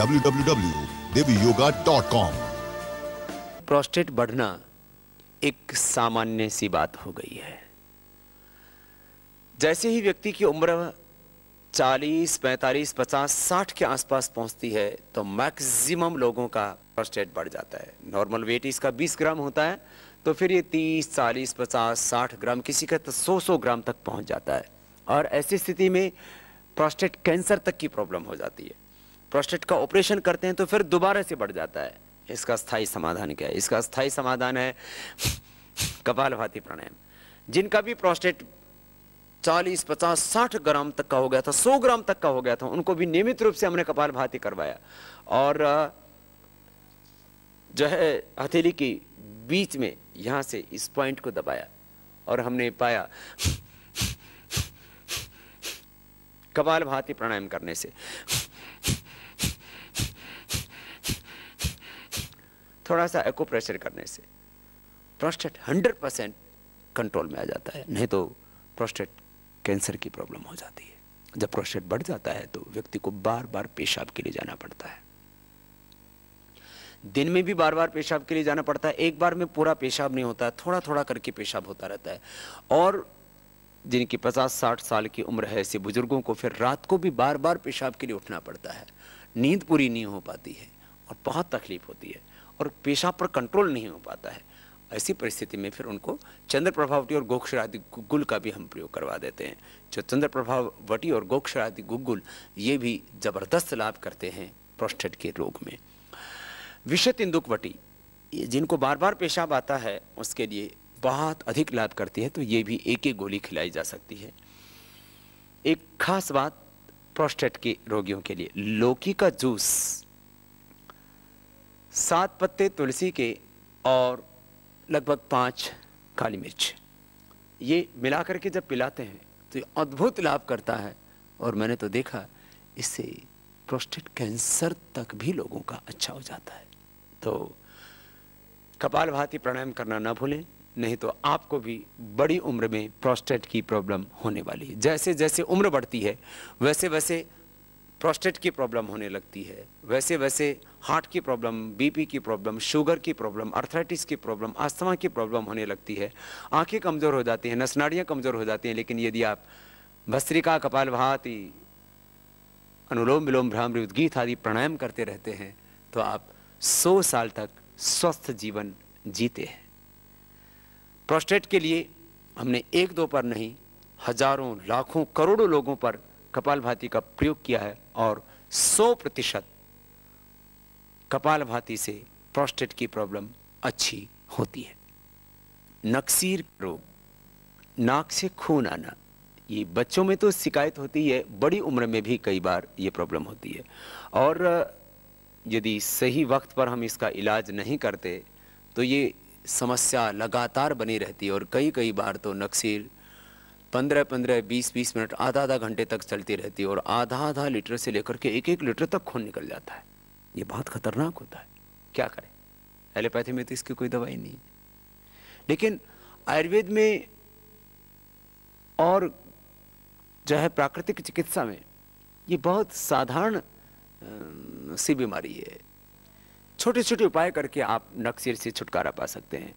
www.deviyoga.com। Prostate बढ़ना एक सामान्य सी बात हो गई है। जैसे ही व्यक्ति की उम्र 40, 45, 50, 60 के आसपास पहुंचती है तो मैक्सिमम लोगों का प्रोस्टेट बढ़ जाता है। नॉर्मल वेट इसका 20 ग्राम होता है, तो फिर ये 30, 40, 50, 60 ग्राम, किसी का तो 100 ग्राम तक पहुंच जाता है। और ऐसी स्थिति में प्रोस्टेट कैंसर तक की प्रॉब्लम हो जाती है। प्रोस्टेट का ऑपरेशन करते हैं तो फिर दोबारा से बढ़ जाता है। इसका स्थायी समाधान क्या है? इसका स्थायी समाधान है कपालभाति प्राणायाम। जिनका भी प्रोस्टेट 40, 50, 60 ग्राम तक का हो गया था, 100 ग्राम तक का हो गया था, उनको भी नियमित रूप से हमने कपालभाति करवाया और जो है हथेली की बीच में यहां से इस पॉइंट को दबाया और हमने पाया कपालभाति प्राणायाम करने से थोड़ा सा एक्यूप्रेशर करने से प्रोस्टेट 100% कंट्रोल में आ जाता है। नहीं तो प्रोस्टेट कैंसर की प्रॉब्लम हो जाती है। जब प्रोस्टेट बढ़ जाता है तो व्यक्ति को बार बार पेशाब के लिए जाना पड़ता है। दिन में भी बार बार पेशाब के लिए जाना पड़ता है। एक बार में पूरा पेशाब नहीं होता है, थोड़ा थोड़ा करके पेशाब होता रहता है। और जिनकी 50-60 साल की उम्र है, ऐसे बुजुर्गों को फिर रात को भी बार बार पेशाब के लिए उठना पड़ता है। नींद पूरी नहीं हो पाती है और बहुत तकलीफ होती है और पेशाब पर कंट्रोल नहीं हो पाता है। ऐसी परिस्थिति में फिर उनको चंद्रप्रभावटी और गोक्षरादि गुग्गुल का भी हम प्रयोग करवा देते हैं। जो चंद्रप्रभावटी और गोक्षरादि गुग्गुल ये भी जबरदस्त लाभ करते हैं प्रोस्टेट के रोग में। विषत इंदुकवटी जिनको बार बार पेशाब आता है उसके लिए बहुत अधिक लाभ करती है, तो ये भी एक एक गोली खिलाई जा सकती है। एक खास बात प्रोस्टेट के रोगियों के लिए, लौकी का जूस, 7 पत्ते तुलसी के और लगभग 5 काली मिर्च, ये मिलाकर के जब पिलाते हैं तो ये अद्भुत लाभ करता है। और मैंने तो देखा इससे प्रोस्टेट कैंसर तक भी लोगों का अच्छा हो जाता है। तो कपालभाति प्राणायाम करना ना भूलें, नहीं तो आपको भी बड़ी उम्र में प्रोस्टेट की प्रॉब्लम होने वाली है। जैसे जैसे उम्र बढ़ती है वैसे वैसे प्रोस्टेट की प्रॉब्लम होने लगती है, वैसे वैसे हार्ट की प्रॉब्लम, बीपी की प्रॉब्लम, शुगर की प्रॉब्लम, अर्थराइटिस की प्रॉब्लम, अस्थमा की प्रॉब्लम होने लगती है। आंखें कमज़ोर हो जाती हैं, नस नाड़ियाँ कमज़ोर हो जाती हैं। लेकिन यदि आप भस्त्रिका, कपालभाति, अनुलोम विलोम, भ्रामरी, उद्गीत आदि प्राणायाम करते रहते हैं तो आप 100 साल तक स्वस्थ जीवन जीते हैं। प्रोस्टेट के लिए हमने 1-2 पर नहीं, हजारों, लाखों, करोड़ों लोगों पर कपालभाति का प्रयोग किया है और 100% कपालभाति से प्रोस्टेट की प्रॉब्लम अच्छी होती है। नक्सीर रोग, नाक से खून आना, ये बच्चों में तो शिकायत होती है, बड़ी उम्र में भी कई बार ये प्रॉब्लम होती है। और यदि सही वक्त पर हम इसका इलाज नहीं करते तो ये समस्या लगातार बनी रहती है और कई बार तो नक्सीर 15-15, 20-20 मिनट, आधा घंटे तक चलती रहती है और आधा लीटर से लेकर के 1-1 लीटर तक खून निकल जाता है। ये बहुत खतरनाक होता है। क्या करें? एलोपैथी में तो इसकी कोई दवाई नहीं है, लेकिन आयुर्वेद में और जो है प्राकृतिक चिकित्सा में ये बहुत साधारण सी बीमारी है। छोटे छोटे उपाय करके आप नक्सीर से छुटकारा पा सकते हैं।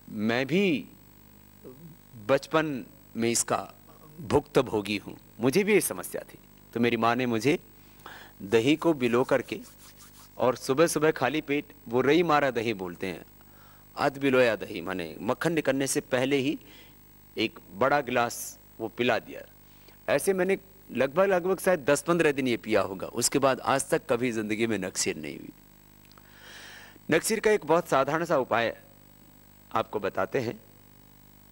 मैं भी बचपन में इसका भुक्तभोगी हूँ। मुझे भी ये समस्या थी तो मेरी माँ ने मुझे दही को भिगो करके और सुबह सुबह खाली पेट, वो रई मारा दही बोलते हैं, अध भिगोया दही, माने मक्खन निकलने से पहले ही एक बड़ा गिलास वो पिला दिया। ऐसे मैंने लगभग शायद 10-15 दिन ये पिया होगा। उसके बाद आज तक कभी ज़िंदगी में नक्सीर नहीं हुई। नक्सीर का एक बहुत साधारण सा उपाय आपको बताते हैं।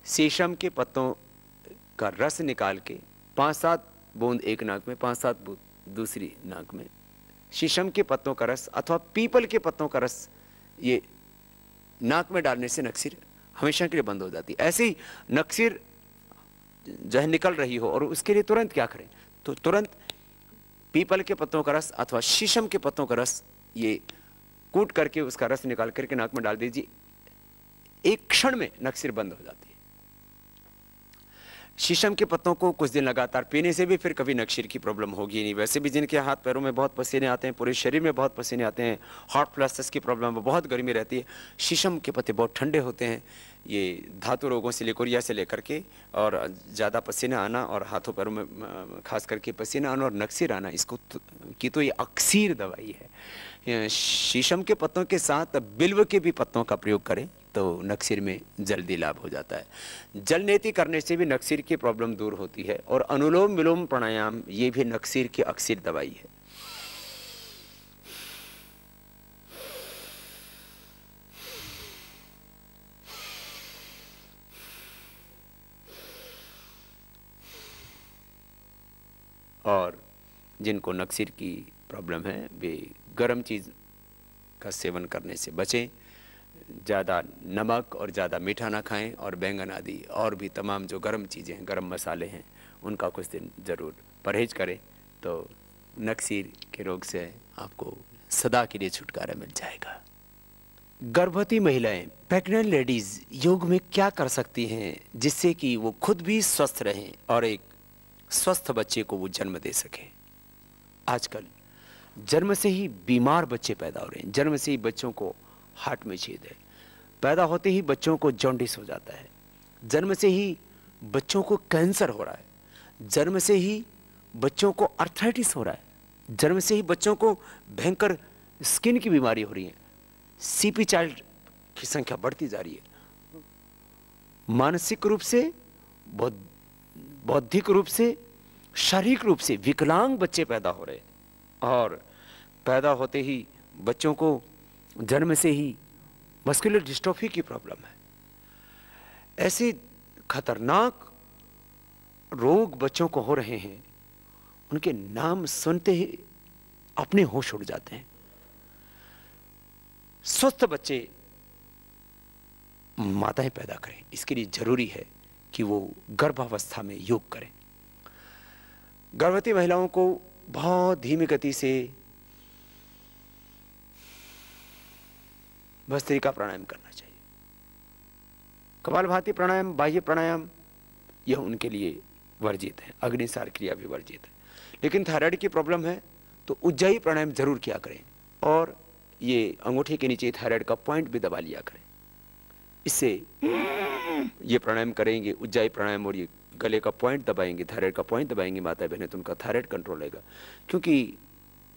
शीशम के पत्तों का रस निकाल के 5-7 बूंद एक नाक में, 5-7 बूंद दूसरी नाक में, शीशम के पत्तों का रस अथवा पीपल के पत्तों का रस ये नाक में डालने से नक्सीर हमेशा के लिए बंद हो जाती है। ऐसे ही नक्सीर जो है निकल रही हो और उसके लिए तुरंत क्या करें, तो तुरंत पीपल के पत्तों का रस अथवा शीशम के पत्तों का रस ये कूट करके उसका रस निकाल करके नाक में डाल दीजिए। एक क्षण में नक्सीर बंद हो जाती है। शीशम के पत्तों को कुछ दिन लगातार पीने से भी फिर कभी नक्सीर की प्रॉब्लम होगी नहीं। वैसे भी जिनके हाथ पैरों में बहुत पसीने आते हैं, पूरे शरीर में बहुत पसीने आते हैं, हॉट फ्लैशेस की प्रॉब्लम, बहुत गर्मी रहती है, शीशम के पत्ते बहुत ठंडे होते हैं। ये धातु रोगों से, लिकोरिया से लेकर के और ज़्यादा पसीना आना और हाथों पैरों में खास करके पसीना आना और नक्सीर आना, इसको की तो ये अक्सीर दवाई है। शीशम के पत्तों के साथ बिल्व के भी पत्तों का प्रयोग करें तो नक्सीर में जल्दी लाभ हो जाता है। जल नेति करने से भी नक्सीर की प्रॉब्लम दूर होती है और अनुलोम विलोम प्राणायाम ये भी नक्सीर की अक्सीर दवाई है। और जिनको नक्सीर की प्रॉब्लम है वे गर्म चीज़ का सेवन करने से बचें, ज़्यादा नमक और ज़्यादा मीठा ना खाएं और बैंगन आदि और भी तमाम जो गर्म चीज़ें हैं, गर्म मसाले हैं, उनका कुछ दिन ज़रूर परहेज करें तो नक्सीर के रोग से आपको सदा के लिए छुटकारा मिल जाएगा। गर्भवती महिलाएं, प्रेग्नेंट लेडीज़ योग में क्या कर सकती हैं जिससे कि वो खुद भी स्वस्थ रहें और एक स्वस्थ बच्चे को वो जन्म दे सकें। आजकल जन्म से ही बीमार बच्चे पैदा हो रहे हैं, जन्म से ही बच्चों को हार्ट में छेद है, पैदा होते ही बच्चों को जॉन्डिस हो जाता है, जन्म से ही बच्चों को कैंसर हो रहा है, जन्म से ही बच्चों को आर्थराइटिस हो रहा है, जन्म से ही बच्चों को भयंकर स्किन की बीमारी हो रही है, सीपी चाइल्ड की संख्या बढ़ती जा रही है, मानसिक रूप से, बौद्धिक रूप से, शारीरिक रूप से विकलांग बच्चे पैदा हो रहे हैं और पैदा होते ही बच्चों को जन्म से ही मस्कुलर डिस्ट्रोफी की प्रॉब्लम है। ऐसे खतरनाक रोग बच्चों को हो रहे हैं, उनके नाम सुनते ही अपने होश उड़ जाते हैं। स्वस्थ बच्चे माताएं पैदा करें, इसके लिए जरूरी है कि वो गर्भावस्था में योग करें। गर्भवती महिलाओं को बहुत धीमी गति से भस्त्रिका प्राणायाम करना चाहिए। कपालभाति प्राणायाम, बाह्य प्राणायाम यह उनके लिए वर्जित है, अग्निसार क्रिया भी वर्जित है। लेकिन थायराइड की प्रॉब्लम है तो उज्जाई प्राणायाम जरूर किया करें और ये अंगूठे के नीचे थायराइड का पॉइंट भी दबा लिया करें। इससे ये प्राणायाम करेंगे, उज्जाई प्राणायाम, और ये गले का पॉइंट दबाएंगे, थायराइड का पॉइंट दबाएंगे माता बहनें, तो उनका थायराइड कंट्रोल रहेगा। क्योंकि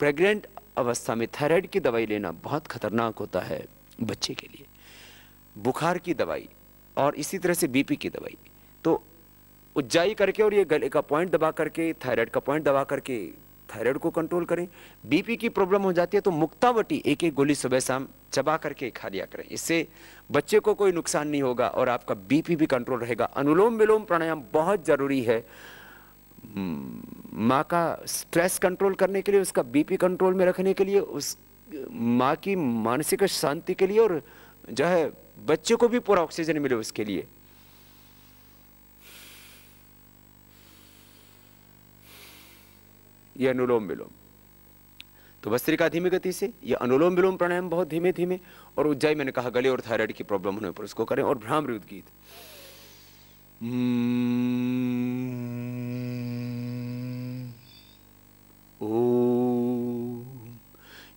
प्रेग्नेंट अवस्था में थायराइड की दवाई लेना बहुत खतरनाक होता है बच्चे के लिए। बुखार की दवाई और इसी तरह से बीपी की दवाई, तो उज्जाई करके और ये गले का पॉइंट दबा करके, थायराइड का पॉइंट दबा करके थायराइड को कंट्रोल करें। बीपी की प्रॉब्लम हो जाती है तो मुक्तावटी एक एक गोली सुबह शाम चबा करके खा लिया करें, इससे बच्चे को कोई नुकसान नहीं होगा और आपका बीपी भी कंट्रोल रहेगा। अनुलोम विलोम प्राणायाम बहुत जरूरी है माँ का स्ट्रेस कंट्रोल करने के लिए, उसका बीपी कंट्रोल में रखने के लिए, उस माँ की मानसिक शांति के लिए, और जो है बच्चे को भी पूरा ऑक्सीजन मिले उसके लिए। यह अनुलोम विलोम, तो भस्त्रिका धीमी गति से, यह अनुलोम विलोम प्राणायाम बहुत धीमे धीमे, और उज्जाई मैंने कहा गले और थायराइड की प्रॉब्लम होने पर उसको करें। और भ्रामरी उद्गीत,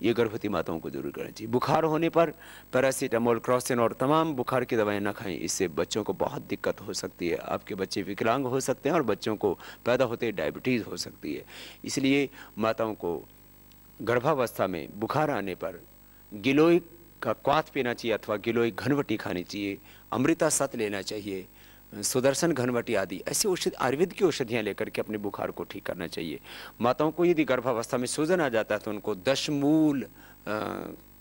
ये गर्भवती माताओं को जरूर करना चाहिए। बुखार होने पर पैरासीटामोल, क्रॉसिन और तमाम बुखार की दवाएं ना खाएं, इससे बच्चों को बहुत दिक्कत हो सकती है। आपके बच्चे विकलांग हो सकते हैं और बच्चों को पैदा होते ही डायबिटीज़ हो सकती है। इसलिए माताओं को गर्भावस्था में बुखार आने पर गिलोय का क्वाथ पीना चाहिए अथवा गिलोय घनवटी खानी चाहिए, अमृता सत लेना चाहिए, सुदर्शन घनवटी आदि ऐसी औषधि, आयुर्वेद की औषधियाँ लेकर के अपने बुखार को ठीक करना चाहिए। माताओं को यदि गर्भावस्था में सूजन आ जाता है तो उनको दशमूल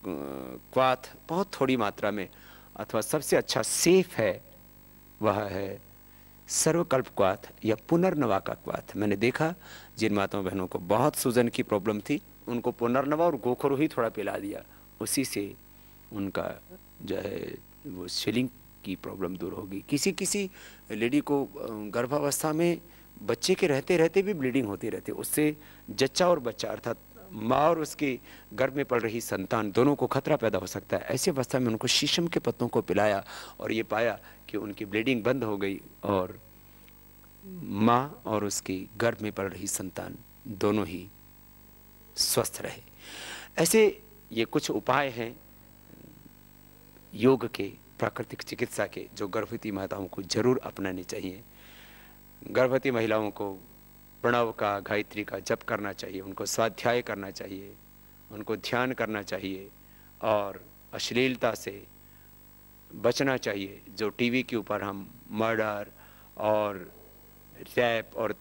क्वाथ बहुत थोड़ी मात्रा में, अथवा सबसे अच्छा सेफ है वह है सर्वकल्प क्वाथ या पुनर्नवा का क्वाथ। मैंने देखा जिन माताओं बहनों को बहुत सूजन की प्रॉब्लम थी, उनको पुनर्नवा और गोखरो ही थोड़ा पिला दिया, उसी से उनका जो है वो स्वेलिंग की प्रॉब्लम दूर होगी। किसी किसी लेडी को गर्भावस्था में बच्चे के रहते रहते भी ब्लीडिंग होती रहती है, उससे जच्चा और बच्चा अर्थात माँ और उसके गर्भ में पल रही संतान दोनों को खतरा पैदा हो सकता है। ऐसी अवस्था में उनको शीशम के पत्तों को पिलाया और ये पाया कि उनकी ब्लीडिंग बंद हो गई और माँ और उसकी गर्भ में पल रही संतान दोनों ही स्वस्थ रहे। ऐसे ये कुछ उपाय हैं योग के, प्राकृतिक चिकित्सा के, जो गर्भवती माताओं को जरूर अपनाने चाहिए। गर्भवती महिलाओं को प्रणव का, गायत्री का जप करना चाहिए, उनको स्वाध्याय करना चाहिए, उनको ध्यान करना चाहिए और अश्लीलता से बचना चाहिए। जो टीवी के ऊपर हम मर्डर और रैप और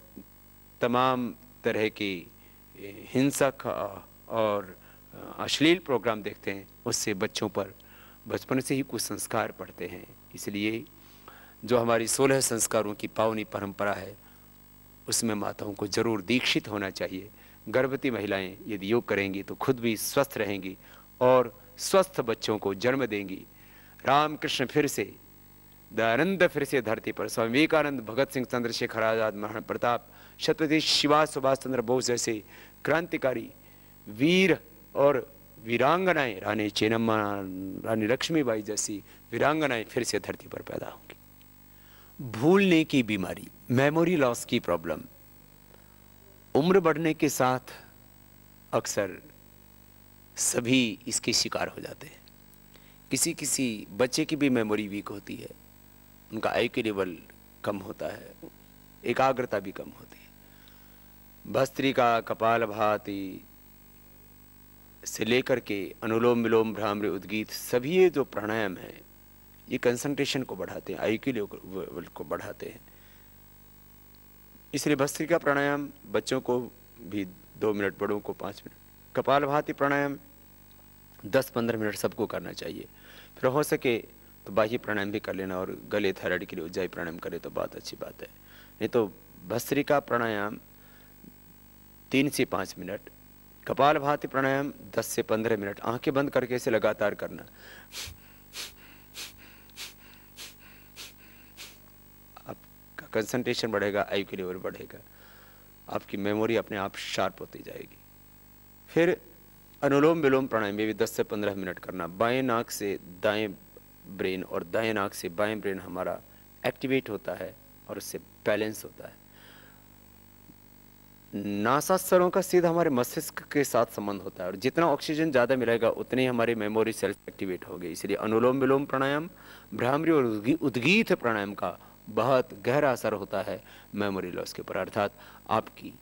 तमाम तरह की हिंसक और अश्लील प्रोग्राम देखते हैं, उससे बच्चों पर बचपन से ही कुसंस्कार पड़ते हैं। इसलिए जो हमारी 16 संस्कारों की पावनी परंपरा है, उसमें माताओं को जरूर दीक्षित होना चाहिए। गर्भवती महिलाएं यदि योग करेंगी तो खुद भी स्वस्थ रहेंगी और स्वस्थ बच्चों को जन्म देंगी। रामकृष्ण फिर से, दयानंद फिर से धरती पर, स्वामी विवेकानंद, भगत सिंह, चंद्रशेखर आजाद, महाराणा प्रताप, छत्रपति शिवाजी सुभाष चंद्र बोस जैसे क्रांतिकारी वीर और वीरांगनाएं, रानी चेन्नम्मा, रानी लक्ष्मीबाई जैसी वीरांगनाएं फिर से धरती पर पैदा होंगी। भूलने की बीमारी, मेमोरी लॉस की प्रॉब्लम, उम्र बढ़ने के साथ अक्सर सभी इसके शिकार हो जाते हैं। किसी किसी बच्चे की भी मेमोरी वीक होती है, उनका आईक्यू लेवल कम होता है, एकाग्रता भी कम होती है। भस्त्रिका, कपालभाति से लेकर के अनुलोम विलोम, भ्रामरी, उद्गीत, सभी ये जो प्राणायाम है ये कंसंट्रेशन को बढ़ाते हैं, आईक्यू लेवल को बढ़ाते हैं। इसलिए भस्त्रिका प्राणायाम बच्चों को भी 2 मिनट, बड़ों को 5 मिनट। कपालभाति प्राणायाम 10-15 मिनट सबको करना चाहिए। फिर हो सके तो बाह्य प्राणायाम भी कर लेना, और गले थायराइड के लिए उज्जाई प्राणायाम करे तो बहुत अच्छी बात है। नहीं तो भस्त्रिका प्राणायाम 3 से 5 मिनट, कपालभाति प्राणायाम 10 से 15 मिनट, आंखें बंद करके इसे लगातार करना। आपका कंसंट्रेशन बढ़ेगा, आईक्यू लेवल बढ़ेगा, आपकी मेमोरी अपने आप शार्प होती जाएगी। फिर अनुलोम विलोम प्राणायाम भी 10 से 15 मिनट करना। बाएं नाक से दाएं ब्रेन और दाएं नाक से बाएं ब्रेन हमारा एक्टिवेट होता है और उससे बैलेंस होता है। नासास्वरों का सीधा हमारे मस्तिष्क के साथ संबंध होता है, और जितना ऑक्सीजन ज़्यादा मिलेगा उतनी हमारी मेमोरी सेल्स एक्टिवेट होगी। इसलिए अनुलोम विलोम प्राणायाम, भ्रामरी और उद्गीत प्राणायाम का बहुत गहरा असर होता है मेमोरी लॉस के ऊपर। अर्थात आपकी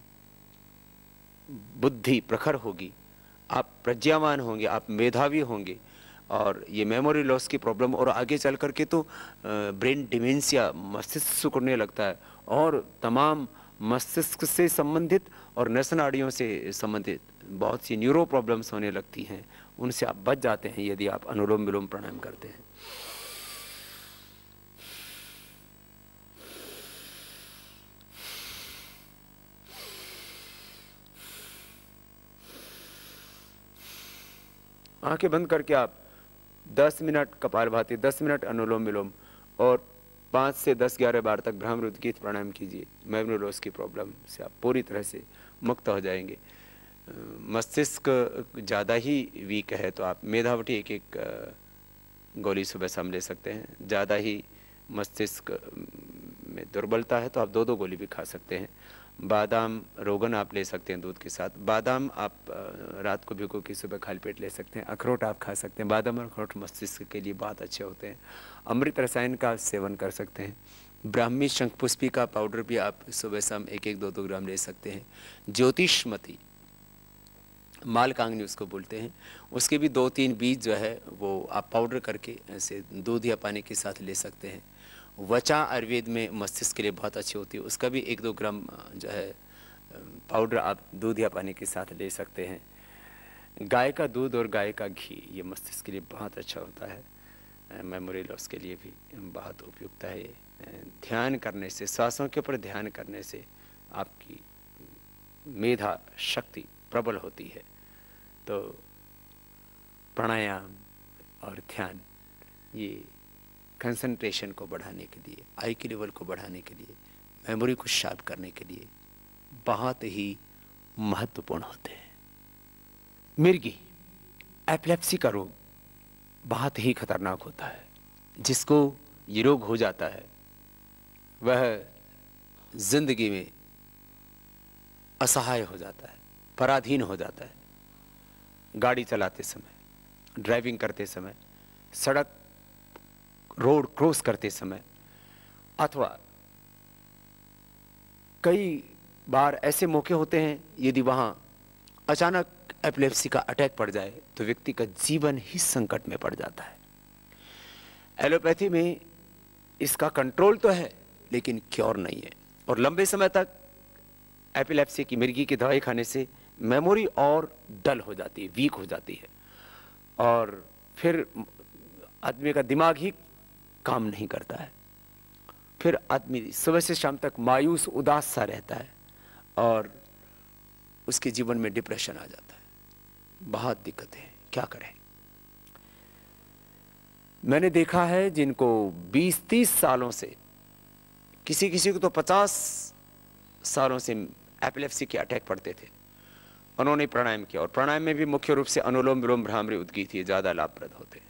बुद्धि प्रखर होगी, आप प्रज्ञावान होंगे, आप मेधावी होंगे, और ये मेमोरी लॉस की प्रॉब्लम और आगे चल करके तो ब्रेन डिमेंशिया, मस्तिष्क सिकुड़ने लगता है, और तमाम मस्तिष्क से संबंधित और नस नाड़ियों से संबंधित बहुत सी न्यूरो प्रॉब्लम्स होने लगती हैं। उनसे आप बच जाते हैं यदि आप अनुलोम विलोम प्राणायाम करते हैं। आंखें बंद करके आप 10 मिनट कपालभाति, 10 मिनट अनुलोम विलोम और 5 से 10-11 बार तक भ्रामरी उद्गीत प्राणायाम कीजिए। मेमोरी लॉस की प्रॉब्लम से आप पूरी तरह से मुक्त हो जाएंगे। मस्तिष्क ज़्यादा ही वीक है तो आप मेधावटी एक गोली सुबह शाम ले सकते हैं। ज़्यादा ही मस्तिष्क में दुर्बलता है तो आप 2-2 गोली भी खा सकते हैं। बादाम रोगन आप ले सकते हैं दूध के साथ। बादाम आप रात को भिगो के सुबह खाली पेट ले सकते हैं। अखरोट आप खा सकते हैं। बादाम और अखरोट मस्तिष्क के लिए बहुत अच्छे होते हैं। अमृत रसायन का सेवन कर सकते हैं। ब्राह्मी शंखपुष्पी का पाउडर भी आप सुबह शाम 1-1, 2-2 ग्राम ले सकते हैं। ज्योतिषमती मालकांगनी उसको बोलते हैं, उसके भी 2-3 बीज जो है वो आप पाउडर करके ऐसे दूध या पानी के साथ ले सकते हैं। वचा आयुर्वेद में मस्तिष्क के लिए बहुत अच्छी होती है, उसका भी 1-2 ग्राम जो है पाउडर आप दूध या पानी के साथ ले सकते हैं। गाय का दूध और गाय का घी ये मस्तिष्क के लिए बहुत अच्छा होता है। मेमोरी लॉस के लिए भी बहुत उपयुक्त है। ध्यान करने से, सांसों के ऊपर ध्यान करने से आपकी मेधा शक्ति प्रबल होती है। तो प्राणायाम और ध्यान ये कंसंट्रेशन को बढ़ाने के लिए, आईक्यू लेवल को बढ़ाने के लिए, मेमोरी को शार्प करने के लिए बहुत ही महत्वपूर्ण होते हैं। मिर्गी, एपिलेप्सी का रोग बहुत ही खतरनाक होता है। जिसको ये रोग हो जाता है वह जिंदगी में असहाय हो जाता है, पराधीन हो जाता है। गाड़ी चलाते समय, ड्राइविंग करते समय, सड़क रोड क्रॉस करते समय, अथवा कई बार ऐसे मौके होते हैं यदि वहाँ अचानक एपिलेप्सी का अटैक पड़ जाए तो व्यक्ति का जीवन ही संकट में पड़ जाता है। एलोपैथी में इसका कंट्रोल तो है लेकिन क्योर नहीं है, और लंबे समय तक एपिलेप्सी की मिर्गी की दवाई खाने से मेमोरी और डल हो जाती है, वीक हो जाती है, और फिर आदमी का दिमाग ही काम नहीं करता है। फिर आदमी सुबह से शाम तक मायूस उदास सा रहता है और उसके जीवन में डिप्रेशन आ जाता है। बहुत दिक्कतें हैं, क्या करें। मैंने देखा है जिनको 20-30 सालों से, किसी किसी को तो 50 सालों से एपिलेप्सी के अटैक पड़ते थे, उन्होंने प्राणायाम किया, और प्राणायाम में भी मुख्य रूप से अनुलोम विलोम भ्रामरी उद्गीत ज़्यादा लाभप्रद होते हैं।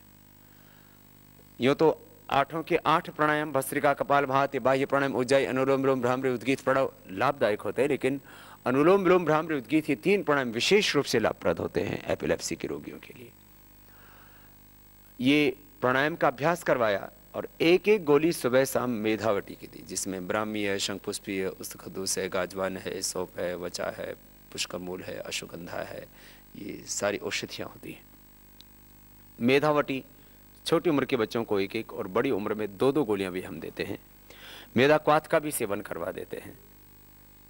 यूँ तो 8 के 8 प्राणायाम भस्त्रिका कपालभाति बाह्य प्राणायाम उज्जाई अनुलोम विलोम भ्रामरी उद्गीत बड़ा लाभदायक होते हैं, लेकिन अनुलोम विलोम भ्रामरी उद्गीत ये 3 प्राणायाम विशेष रूप से लाभप्रद होते हैं एपिलेप्सी के रोगियों के लिए। ये प्राणायाम का अभ्यास करवाया और एक एक गोली सुबह शाम मेधावटी की दी, जिसमें ब्राह्मी है, शंखपुष्पी है, उस्तखदूस है, गाजवान है, सौंफ है, वचा है, पुष्कमूल है, अश्वगंधा है, ये सारी औषधियाँ होती हैं। मेधावटी छोटी उम्र के बच्चों को 1-1 और बड़ी उम्र में 2-2 गोलियां भी हम देते हैं। मेदाक्वाथ का भी सेवन करवा देते हैं,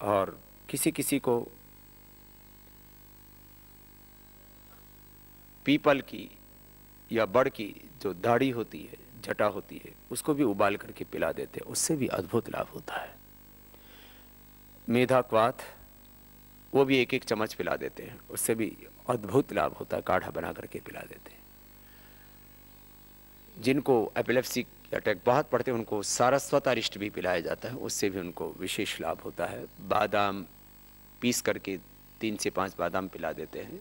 और किसी किसी को पीपल की या बड़ की जो दाढ़ी होती है, जटा होती है, उसको भी उबाल करके पिला देते हैं, उससे भी अद्भुत लाभ होता है। मेधाक्वाथ वो भी 1-1 चम्मच पिला देते हैं, उससे भी अद्भुत लाभ होता है, काढ़ा बना करके पिला देते हैं। जिनको एपिलेप्सी अटैक बहुत पड़ते हैं उनको सारस्वत अरिष्ट भी पिलाया जाता है, उससे भी उनको विशेष लाभ होता है। बादाम पीस करके 3 से 5 बादाम पिला देते हैं,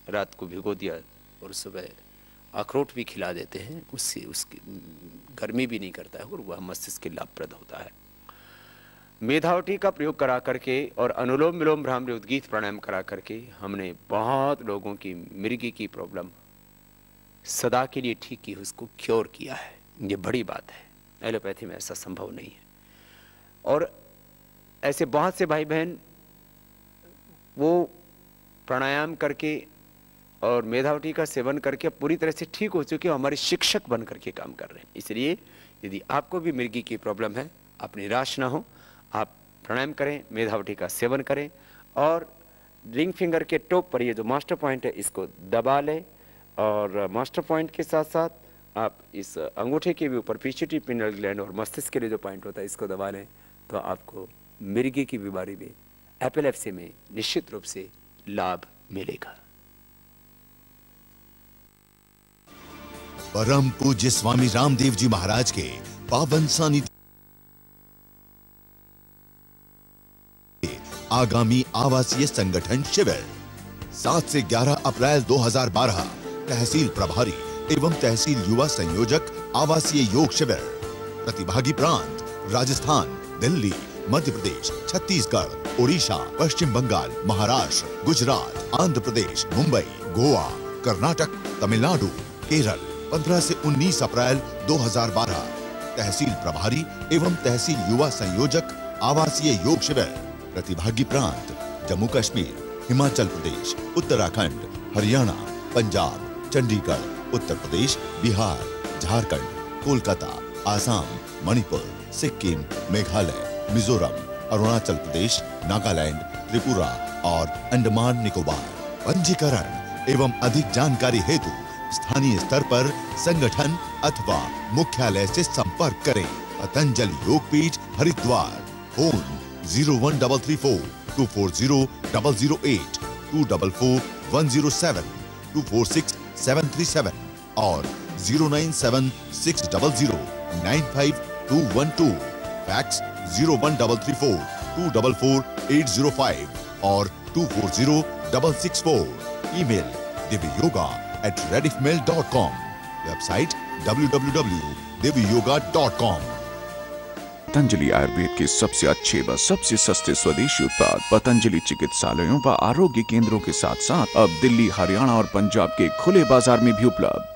रात को भिगो दिया और सुबह अखरोट भी खिला देते हैं, उससे उसकी गर्मी भी नहीं करता है और वह मस्तिष्क के लाभप्रद होता है। मेधावटी का प्रयोग करा करके और अनुलोम विलोम भ्रामरी उद्गीत प्राणायाम करा करके हमने बहुत लोगों की मिर्गी की प्रॉब्लम सदा के लिए ठीक की, उसको क्योर किया है। ये बड़ी बात है, एलोपैथी में ऐसा संभव नहीं है। और ऐसे बहुत से भाई बहन वो प्राणायाम करके और मेधावटी का सेवन करके पूरी तरह से ठीक हो चुके, हमारे शिक्षक बन करके काम कर रहे हैं। इसलिए यदि आपको भी मिर्गी की प्रॉब्लम है, आप निराश ना हो, आप प्राणायाम करें, मेधावटी का सेवन करें, और रिंग फिंगर के टॉप पर ये जो मास्टर पॉइंट है इसको दबा लें, और मास्टर पॉइंट के साथ साथ आप इस अंगूठे के भी ऊपर पिट्यूटरी पिनियल ग्लैंड और मस्तिष्क के लिए जो पॉइंट होता है इसको दबा लें, तो आपको मिर्गी की बीमारी में, एपिलेप्सी में निश्चित रूप से लाभ मिलेगा। परम पूज्य स्वामी रामदेव जी महाराज के पावन सानिध्य आगामी आवासीय संगठन शिविर 7 से 11 अप्रैल 2012 तहसील प्रभारी एवं तहसील युवा संयोजक आवासीय योग शिविर। प्रतिभागी प्रांत राजस्थान, दिल्ली, मध्य प्रदेश, छत्तीसगढ़, उड़ीसा, पश्चिम बंगाल, महाराष्ट्र, गुजरात, आंध्र प्रदेश, मुंबई, गोवा, कर्नाटक, तमिलनाडु, केरल। 15 से 19 अप्रैल 2012 तहसील प्रभारी एवं तहसील युवा संयोजक आवासीय योग शिविर। प्रतिभागी प्रांत जम्मू कश्मीर, हिमाचल प्रदेश, उत्तराखंड, हरियाणा, पंजाब, चंडीगढ़, उत्तर प्रदेश, बिहार, झारखंड, कोलकाता, आसाम, मणिपुर, सिक्किम, मेघालय, मिजोरम, अरुणाचल प्रदेश, नागालैंड, त्रिपुरा और अंडमान निकोबार। पंजीकरण एवं अधिक जानकारी हेतु स्थानीय स्तर पर संगठन अथवा मुख्यालय से संपर्क करें। पतंजलि योगपीठ हरिद्वार। फोन 01334 240 008 244 107 246 737 और 097 600 95212। फैक्स 01334 244 805 और 240 664। Email divyyoga@rediffmail.com। Website www.divyyoga.com। Patanjali Ayurveda के सबसे अच्छे व सबसे सस्ते स्वदेशी उत्पाद पतंजलि चिकित्सालयों व आरोग्य केंद्रों के साथ साथ अब दिल्ली, हरियाणा और पंजाब के खुले बाजार में भी उपलब्ध।